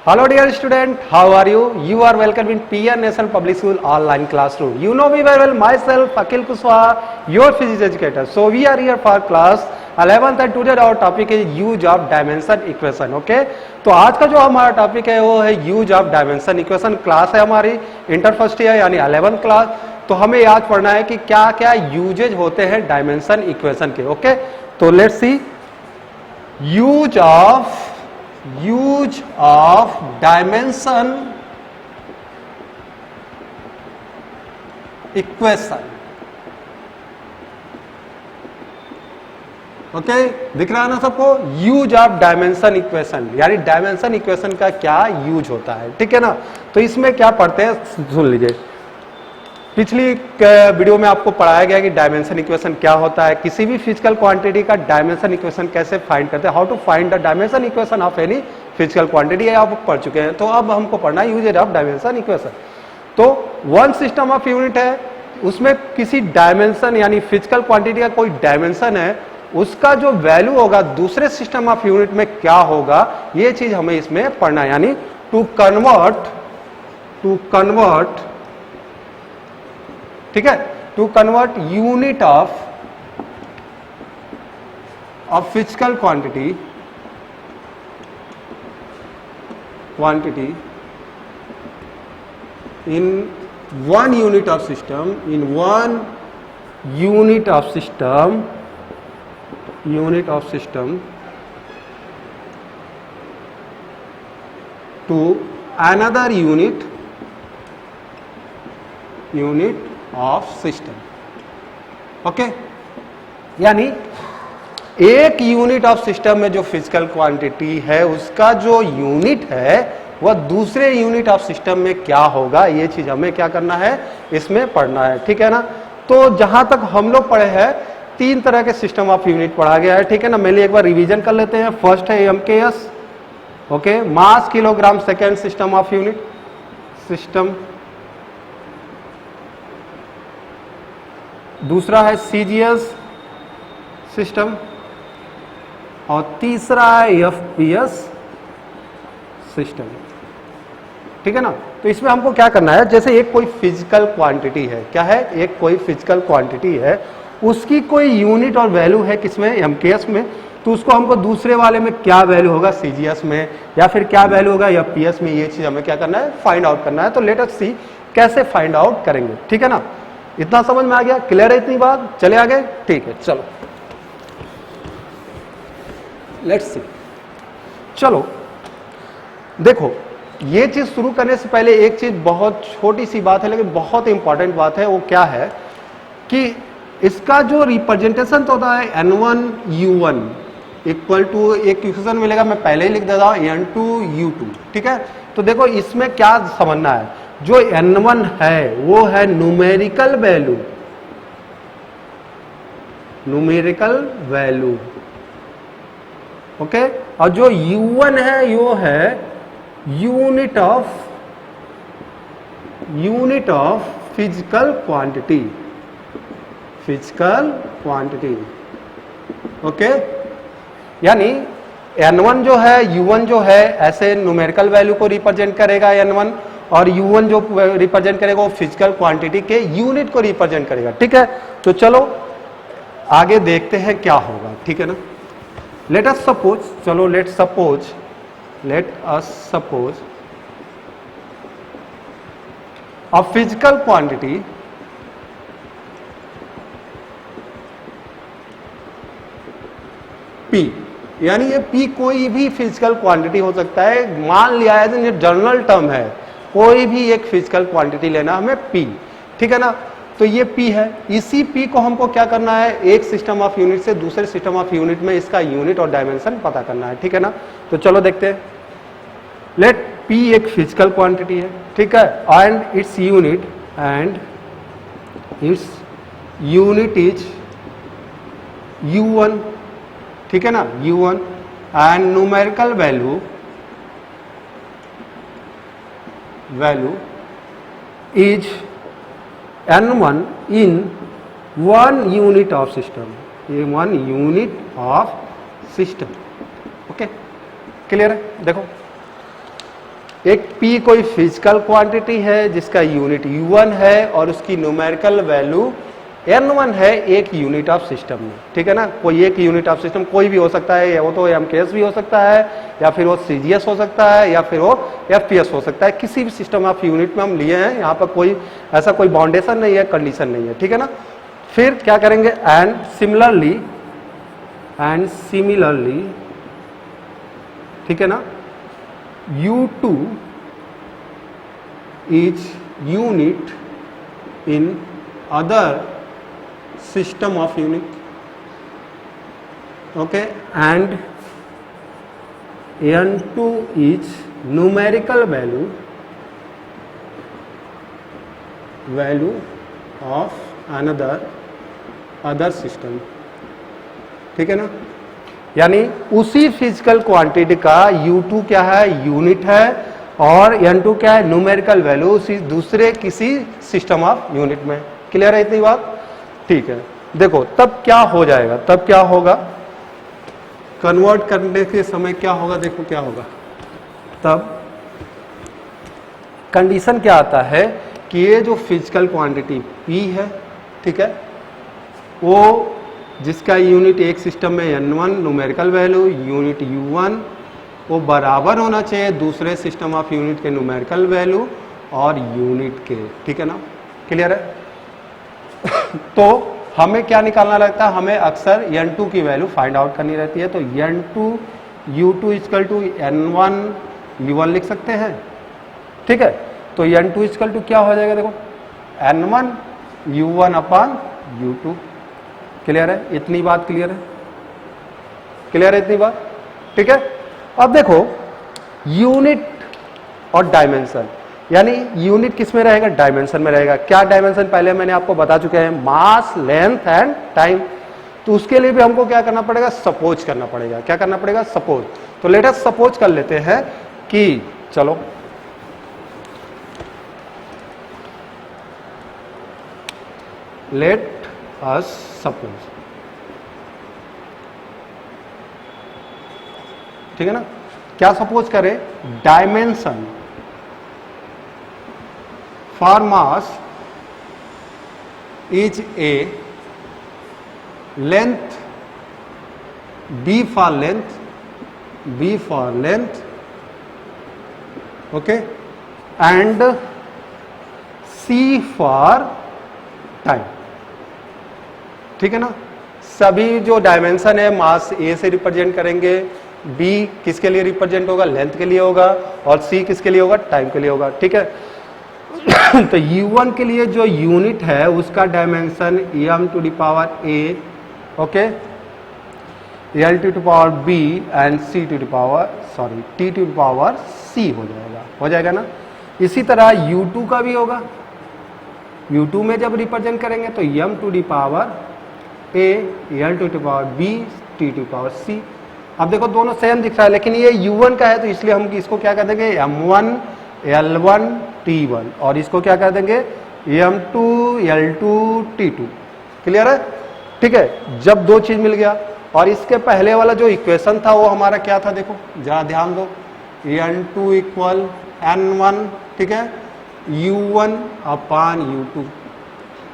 Hello dear student, how are you? You are welcome in PR National Public School online classroom. You know me very well, myself Akhil Kushwaha, your physics educator. So we are here for class 11th and today our topic is use of dimension equation. Okay? तो आज का जो हमारा topic है वो है use of dimension equation. Class है हमारी इंटर फर्स्ट ईयर यानी 11th क्लास. तो हमें याद पढ़ना है कि क्या क्या यूजेज होते हैं डायमेंशन इक्वेशन के. ओके, तो let's see use of dimension equation. Okay, दिख रहा है ना सबको? यूज ऑफ डायमेंशन इक्वेशन यानी डायमेंशन इक्वेशन का क्या यूज होता है. ठीक है ना? तो इसमें क्या पढ़ते हैं सुन लीजिए. पिछली वीडियो में आपको पढ़ाया गया कि डायमेंशन इक्वेशन क्या होता है, किसी भी फिजिकल क्वांटिटी का डायमेंशन इक्वेशन कैसे फाइंड करते हैं, how to find the dimension equation of any physical quantity, आप पढ़ चुके हैं. तो अब हमको पढ़ना है यूजेज ऑफ डायमेंशन इक्वेशन. तो वन सिस्टम ऑफ यूनिट है, उसमें किसी डायमेंशन यानी फिजिकल क्वांटिटी का कोई डायमेंशन है, उसका जो वैल्यू होगा दूसरे सिस्टम ऑफ यूनिट में क्या होगा, ये चीज हमें इसमें पढ़ना है. यानी टू कन्वर्ट ठीक है, to convert unit of physical quantity in one unit of system to another unit of system. Okay, यानी एक यूनिट ऑफ सिस्टम में जो फिजिकल क्वांटिटी है उसका जो यूनिट है वह दूसरे यूनिट ऑफ सिस्टम में क्या होगा, ये चीज हमें क्या करना है, इसमें पढ़ना है. ठीक है ना? तो जहां तक हम लोग पढ़े हैं तीन तरह के सिस्टम ऑफ यूनिट पढ़ा गया है. ठीक है ना? मेरे एक बार रिवीजन कर लेते हैं. फर्स्ट है MKS, okay, mass kilogram second system of unit system. दूसरा है CGS सिस्टम और तीसरा है FPS सिस्टम. ठीक है ना? तो इसमें हमको क्या करना है, जैसे एक कोई फिजिकल क्वांटिटी है, क्या है, एक कोई फिजिकल क्वांटिटी है, उसकी कोई यूनिट और वैल्यू है किसमें, MKS में, तो उसको हमको दूसरे वाले में क्या वैल्यू होगा, CGS में, या फिर क्या वैल्यू होगा FPS में, ये चीज हमें क्या करना है, फाइंड आउट करना है. तो लेट अस सी कैसे फाइंड आउट करेंगे. ठीक है ना? इतना समझ में आ गया? क्लियर है इतनी बात? चले आगे. ठीक है, चलो लेट्स सी. चलो देखो, ये चीज शुरू करने से पहले एक चीज, बहुत छोटी सी बात है लेकिन बहुत इंपॉर्टेंट बात है. वो क्या है कि इसका जो रिप्रेजेंटेशन तो होता है N1U1 इक्वल टू, एक इक्वेशन मिलेगा, मैं पहले ही लिख देता हूं, N2U2. ठीक है? तो देखो इसमें क्या समझना है, जो N1 है वो है न्यूमेरिकल वैल्यू, ओके, और जो U1 है वो है unit of physical quantity. Okay, यानी N1 जो है, U1 जो है, ऐसे न्यूमेरिकल वैल्यू को रिप्रेजेंट करेगा N1, और U1 जो रिप्रेजेंट करेगा वो फिजिकल क्वांटिटी के यूनिट को रिप्रेजेंट करेगा. ठीक है? तो चलो आगे देखते हैं क्या होगा. ठीक है ना? Let us suppose a physical quantity P, यानी ये P कोई भी फिजिकल क्वांटिटी हो सकता है. मान लिया है ये जनरल टर्म है, कोई भी एक फिजिकल क्वांटिटी लेना हमें P. ठीक है ना? तो ये P है. इसी P को हमको क्या करना है, एक सिस्टम ऑफ यूनिट से दूसरे सिस्टम ऑफ यूनिट में इसका यूनिट और डायमेंशन पता करना है. ठीक है ना? तो चलो देखते हैं. लेट P एक फिजिकल क्वांटिटी है. ठीक है? And its unit is U1. ठीक है ना? U1 and numerical value is N1 in one unit of system. ये one unit of system. Okay, clear है? देखो एक P कोई फिजिकल क्वांटिटी है जिसका यूनिट U1 है और उसकी न्यूमेरिकल वैल्यू N1 है एक यूनिट ऑफ सिस्टम में, ठीक है ना। कोई एक यूनिट ऑफ सिस्टम कोई भी हो सकता है, या वो तो MKS भी हो सकता है, या फिर वो CGS हो सकता है, या फिर वो FPS हो सकता है। किसी भी सिस्टम ऑफ यूनिट में हम लिए हैं, यहाँ पर कोई ऐसा कोई बाउंडेशन नहीं है, कंडीशन नहीं है, ठीक है ना। फिर क्या करेंगे, एंड सिमिलरली ठीक है ना, U2 is unit in other system of unit, okay, and N2 is numerical value of other system, ठीक है ना। यानी उसी फिजिकल क्वांटिटी का U2 क्या है, यूनिट है, और N2 क्या है, न्यूमेरिकल वैल्यू उसी दूसरे किसी सिस्टम ऑफ यूनिट में। क्लियर है इतनी बात? ठीक है। देखो तब क्या हो जाएगा, तब क्या होगा, कन्वर्ट करने के समय क्या होगा, देखो क्या होगा। तब कंडीशन क्या आता है कि ये जो फिजिकल क्वांटिटी P है, ठीक है, वो जिसका यूनिट एक सिस्टम में N1 numerical value unit U1 वो बराबर होना चाहिए दूसरे सिस्टम ऑफ यूनिट के न्यूमेरिकल वैल्यू और यूनिट के, ठीक है ना। क्लियर है? तो हमें क्या निकालना रहता है, हमें अक्सर N2 की वैल्यू फाइंड आउट करनी रहती है। तो N2 U2 equal to N1 U1 लिख सकते हैं, ठीक है। तो N2 इक्वल टू क्या हो जाएगा, देखो N1 U1 अपान U2। क्लियर है? इतनी बात क्लियर है? क्लियर है इतनी बात? ठीक है। अब देखो यूनिट और डायमेंशन, यानी यूनिट किस में रहेगा, डायमेंशन में रहेगा। क्या डायमेंशन पहले मैंने आपको बता चुके हैं, मास, लेंथ एंड टाइम। तो उसके लिए भी हमको क्या करना पड़ेगा, सपोज करना पड़ेगा। क्या करना पड़ेगा, सपोज। तो लेट अस सपोज कर लेते हैं कि चलो लेट अस सपोज, ठीक है ना। क्या सपोज करें, dimension for mass is a, length B for length, okay, and C for time, ठीक है ना। सभी जो डायमेंशन है मास A से रिप्रेजेंट करेंगे, B किसके लिए रिप्रेजेंट होगा, लेंथ के लिए होगा, और C किसके लिए होगा, टाइम के लिए होगा, ठीक है। तो U1 के लिए जो यूनिट है उसका dimension m to the power A, okay, L to the power B and C to the power T to the power C हो जाएगा ना। इसी तरह U2 का भी होगा। U2 में जब रिप्रेजेंट करेंगे तो m to the power A, L to the power B, T to the power C। अब देखो दोनों सेम दिख रहा है, लेकिन ये U1 का है तो इसलिए हम इसको क्या कर देंगे, M1 L1 T1, और इसको क्या कर देंगे, M2 L2 T2। क्लियर है? ठीक है। जब दो चीज मिल गया, और इसके पहले वाला जो इक्वेशन था वो हमारा क्या था, देखो जरा ध्यान दो, N2 इक्वल N1, ठीक है, U1 अपान U2।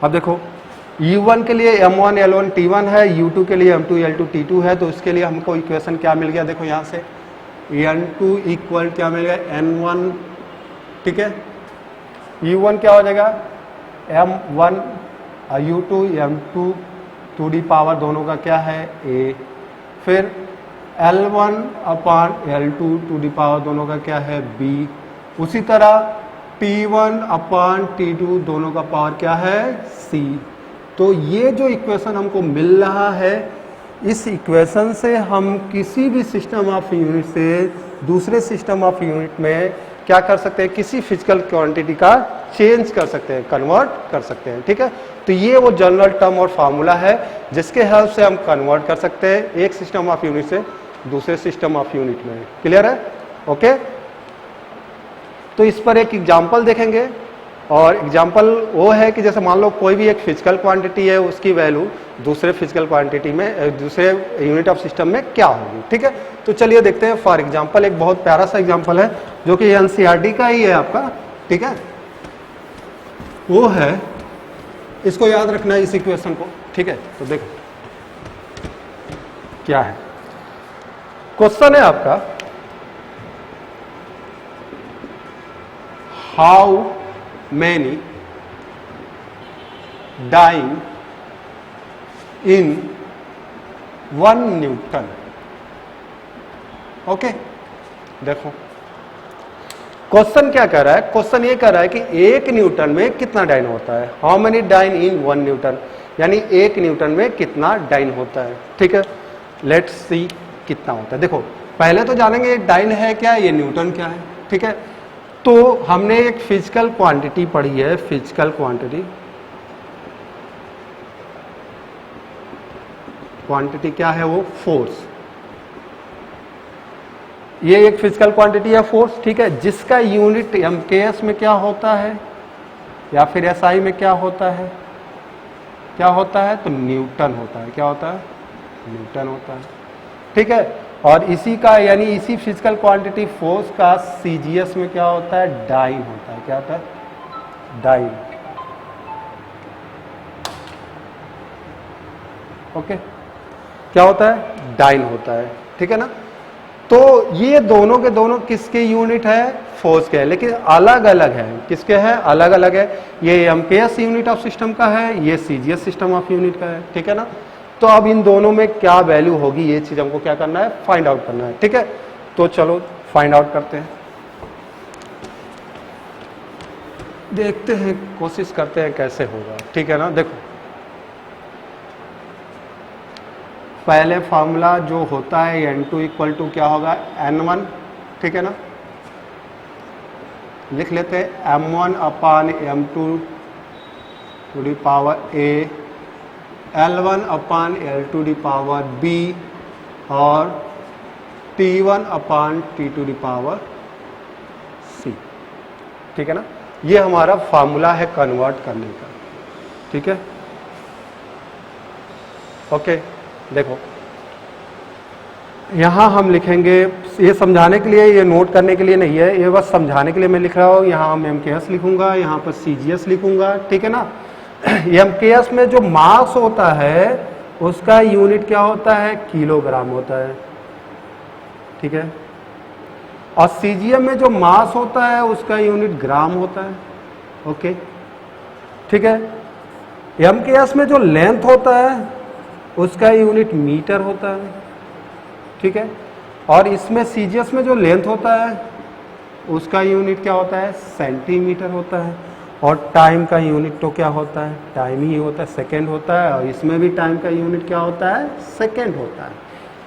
अब देखो U1 के लिए M1 L1 T1 है, U2 के लिए M2 L2 T2 है। तो उसके लिए हमको इक्वेशन क्या मिल गया, देखो यहाँ से N2 इक्वल क्या मिल गया, N1, ठीक है। U1 क्या हो जाएगा, M1 U2 M2 to D power दोनों का क्या है A, फिर L1 upon L2 to D power दोनों का क्या है B। उसी तरह T1 अपान T2 दोनों का पावर क्या है C। तो ये जो इक्वेशन हमको मिल रहा है, इस इक्वेशन से हम किसी भी सिस्टम ऑफ यूनिट से दूसरे सिस्टम ऑफ यूनिट में क्या कर सकते हैं, किसी फिजिकल क्वांटिटी का चेंज कर सकते हैं, कन्वर्ट कर सकते हैं, ठीक है। तो ये वो जनरल टर्म और फार्मूला है जिसके हेल्प से हम कन्वर्ट कर सकते हैं एक सिस्टम ऑफ यूनिट से दूसरे सिस्टम ऑफ यूनिट में। क्लियर है? ओके। तो इस पर एक एग्जांपल देखेंगे और एग्जाम्पल वो है कि जैसे मान लो कोई भी एक फिजिकल क्वांटिटी है, उसकी वैल्यू दूसरे फिजिकल क्वांटिटी में, दूसरे यूनिट ऑफ सिस्टम में क्या होगी, ठीक है। तो चलिए देखते हैं। फॉर एग्जाम्पल एक बहुत प्यारा सा एग्जाम्पल है जो कि एनसीईआरटी का ही है आपका, ठीक है। वो है, इसको याद रखना है इस इक्वेशन को, ठीक है। तो देखो क्या है क्वेश्चन है आपका, how many dyne in 1 newton. Okay, देखो क्वेश्चन क्या कर रहा है, क्वेश्चन ये कर रहा है कि 1 न्यूटन में कितना डाइन होता है, how many dyne in 1 newton, यानी 1 न्यूटन में कितना डाइन होता है, ठीक है। लेट्स सी कितना होता है। देखो पहले तो जानेंगे डाइन है क्या, ये न्यूटन क्या है, ठीक है। तो हमने एक फिजिकल क्वांटिटी पढ़ी है, फिजिकल क्वांटिटी क्या है, वो फोर्स। ये एक फिजिकल क्वांटिटी है फोर्स, ठीक है, जिसका यूनिट एमकेएस में क्या होता है या फिर एसआई में क्या होता है, तो न्यूटन होता है। क्या होता है, न्यूटन होता है, ठीक है। और इसी का यानी इसी फिजिकल क्वांटिटी फोर्स का सीजीएस में क्या होता है, डाइन होता है। क्या होता है, डाइन। ओके, क्या होता है, डाइन होता है, ठीक है ना। तो ये दोनों के दोनों किसके यूनिट है, फोर्स के है, लेकिन अलग अलग है। किसके है, अलग अलग है। ये एमकेएस यूनिट ऑफ सिस्टम का है, ये सीजीएस सिस्टम ऑफ यूनिट का है, ठीक है ना। तो अब इन दोनों में क्या वैल्यू होगी, ये चीज हमको क्या करना है, फाइंड आउट करना है, ठीक है। तो चलो फाइंड आउट करते हैं, देखते हैं, कोशिश करते हैं कैसे होगा, ठीक है ना। देखो पहले फॉर्मूला जो होता है n2 इक्वल टू क्या होगा, n1, ठीक है ना। लिख लेते हैं m1 upon m2 to the power a, L1 upon L2 the power b और T1 upon T to the power c, ठीक है ना। ये हमारा फार्मूला है कन्वर्ट करने का, ठीक है। ओके, देखो यहां हम लिखेंगे, ये समझाने के लिए, ये नोट करने के लिए नहीं है, ये बस समझाने के लिए मैं लिख रहा हूं। यहां हम एमकेएस लिखूंगा, यहां पर सीजीएस लिखूंगा, ठीक है ना। एमकेएस में जो मास होता है उसका यूनिट क्या होता है, किलोग्राम होता है, ठीक है। और सीजीएम में जो मास होता है उसका यूनिट ग्राम होता है, ओके, ठीक है। एमकेएस में जो लेंथ होता है उसका यूनिट मीटर होता है, ठीक है। और इसमें सीजीएस में जो लेंथ होता है उसका यूनिट क्या होता है, सेंटीमीटर होता है। और टाइम का यूनिट तो क्या होता है, टाइम ही होता है, सेकंड होता है। और इसमें भी टाइम का यूनिट क्या होता है, सेकंड होता है।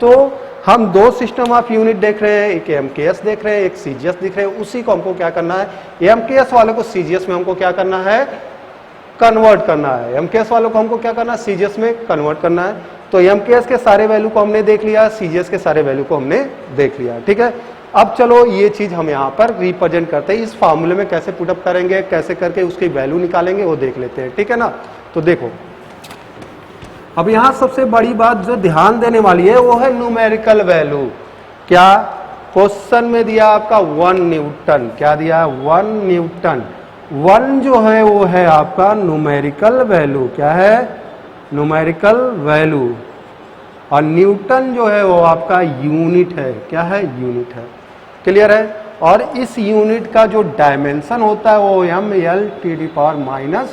तो हम दो सिस्टम ऑफ यूनिट देख रहे हैं, एक एमकेएस देख रहे हैं, एक सीजीएस दिख रहे हैं। उसी को हमको क्या करना है, एमकेएस वाले को सीजीएस में हमको क्या करना है, कन्वर्ट करना है। एमकेएस वालों को हमको क्या करना है, सीजीएस में कन्वर्ट करना है। तो एमकेएस के सारे वैल्यू को हमने देख लिया, सीजीएस के सारे वैल्यू को हमने देख लिया, ठीक है। अब चलो ये चीज हम यहाँ पर रिप्रेजेंट करते हैं, इस फार्मूले में कैसे पुटअप करेंगे, कैसे करके उसकी वैल्यू निकालेंगे वो देख लेते हैं, ठीक है ना। तो देखो अब यहाँ सबसे बड़ी बात जो ध्यान देने वाली है वो है न्यूमेरिकल वैल्यू। क्या क्वेश्चन में दिया आपका 1 न्यूटन, क्या दिया, 1 न्यूटन। 1 जो है वो है आपका न्यूमेरिकल वैल्यू, क्या है, न्यूमेरिकल वैल्यू। और न्यूटन जो है वो आपका यूनिट है, क्या है, यूनिट है, क्लियर है। और इस यूनिट का जो डायमेंशन होता है वो mL⁻²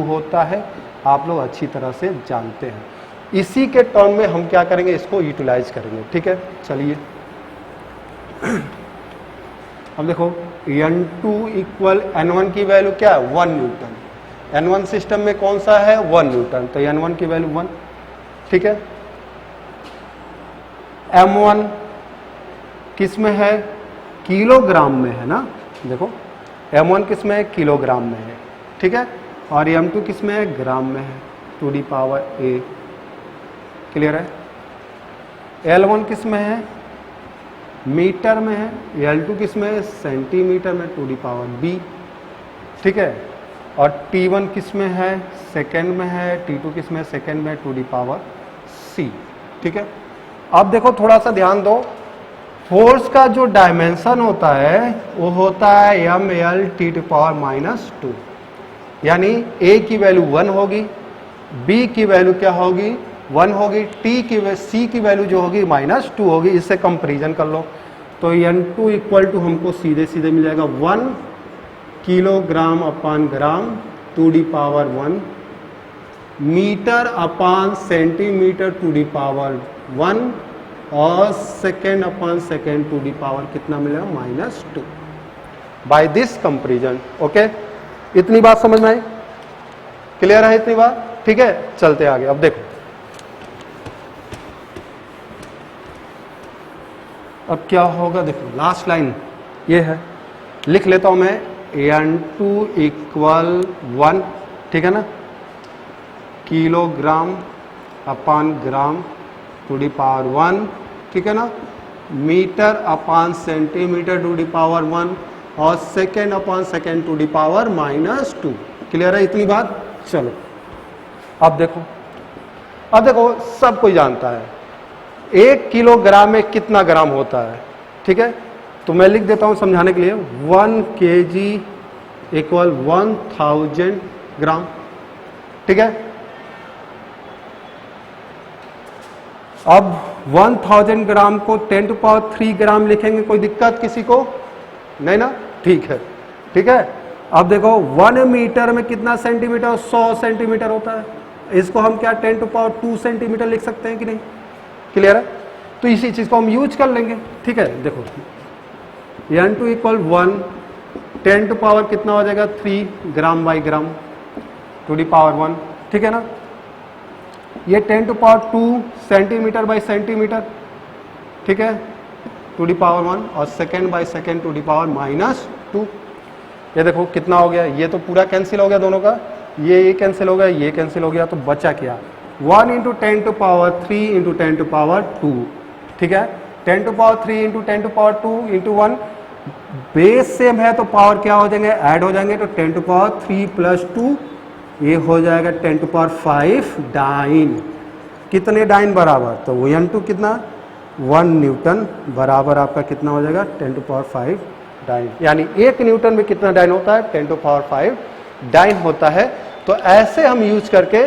होता है, आप लोग अच्छी तरह से जानते हैं। इसी के टर्म में हम क्या करेंगे, इसको यूटिलाइज करेंगे, ठीक है। चलिए अब देखो n2 इक्वल n1 की वैल्यू क्या है, 1 न्यूटन। n1 सिस्टम में कौन सा है, 1 न्यूटन, तो n1 की वैल्यू 1, ठीक है। m1 किस में है, किलोग्राम में है ना, देखो m1 किस में है, किलोग्राम में है, ठीक है। और m2 किस में है, ग्राम में है, to the power a, clear है। L1 किस में है, मीटर में है, L2 किस में है, सेंटीमीटर में, टू दी पावर b, ठीक है। और T1 किस में है, सेकेंड में है, T2 किस में है, सेकेंड में, टू दी पावर C। ठीक है, अब देखो थोड़ा सा ध्यान दो, फोर्स का जो डायमेंशन होता है वो होता है mL/T⁻², यानी A की वैल्यू 1 होगी, B की वैल्यू क्या होगी 1 होगी, C की वैल्यू जो होगी -2 होगी। इससे कंपैरिजन कर लो तो N2 इक्वल टू हमको सीधे सीधे मिल जाएगा 1 kilogram upon gram to the power 1, metre upon centimetre to the power 1, और second upon second to the power कितना मिलेगा -2 बाय दिस कंपैरिजन। ओके, इतनी बात समझ में आई, क्लियर है इतनी बात? ठीक है, चलते आगे। अब देखो, अब क्या होगा, देखो लास्ट लाइन ये है, लिख लेता हूं मैं N2 इक्वल 1, ठीक है ना, kilogram upon gram to the power 1, ठीक है ना, metre upon centimetre to the power 1, और second upon second to the power -2। Clear है इतनी बात? चलो अब देखो सब कोई जानता है 1 किलोग्राम में कितना ग्राम होता है। ठीक है, तो मैं लिख देता हूं समझाने के लिए 1 kg इक्वल 1000 ग्राम। ठीक है, अब 1000 ग्राम को 10⁻³ ग्राम लिखेंगे, कोई दिक्कत किसी को नहीं ना? ठीक है, ठीक है। अब देखो 1 मीटर में कितना सेंटीमीटर, 100 सेंटीमीटर होता है, इसको हम क्या 10⁻² सेंटीमीटर लिख सकते हैं कि नहीं? क्लियर है? तो इसी चीज को हम यूज कर लेंगे। ठीक है, देखो N2 इक्वल 1, 10 टू पावर कितना हो जाएगा 3 gram by gram to the power 1। ठीक है ना, ये 10⁻² सेंटीमीटर बाई सेंटीमीटर, ठीक है, टू दी पावर 1, और second by second to the power -2। ये देखो कितना हो गया, ये तो पूरा कैंसिल हो गया दोनों का, ये कैंसिल हो गया, ये कैंसिल हो गया, तो बचा क्या 1 × 10⁻³ × 10⁻²। ठीक है, 10⁻³ × 10⁻² × 1, बेस सेम है तो पावर क्या हो जाएंगे, ऐड हो जाएंगे, तो 10⁻³ + 2 ये हो जाएगा 10⁵ डाइन। कितने डाइन बराबर, तो N2 कितना 1 न्यूटन बराबर आपका कितना हो जाएगा 10⁵ डाइन, यानी 1 न्यूटन में कितना डाइन होता है 10⁵ डाइन होता है। तो ऐसे हम यूज करके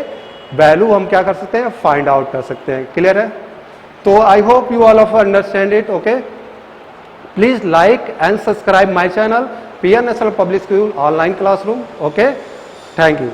वैल्यू हम क्या कर सकते हैं, फाइंड आउट कर सकते हैं। क्लियर है? तो I hope you all of understand it. Okay, please like and subscribe my channel PR national public school online classroom. Okay, thank you.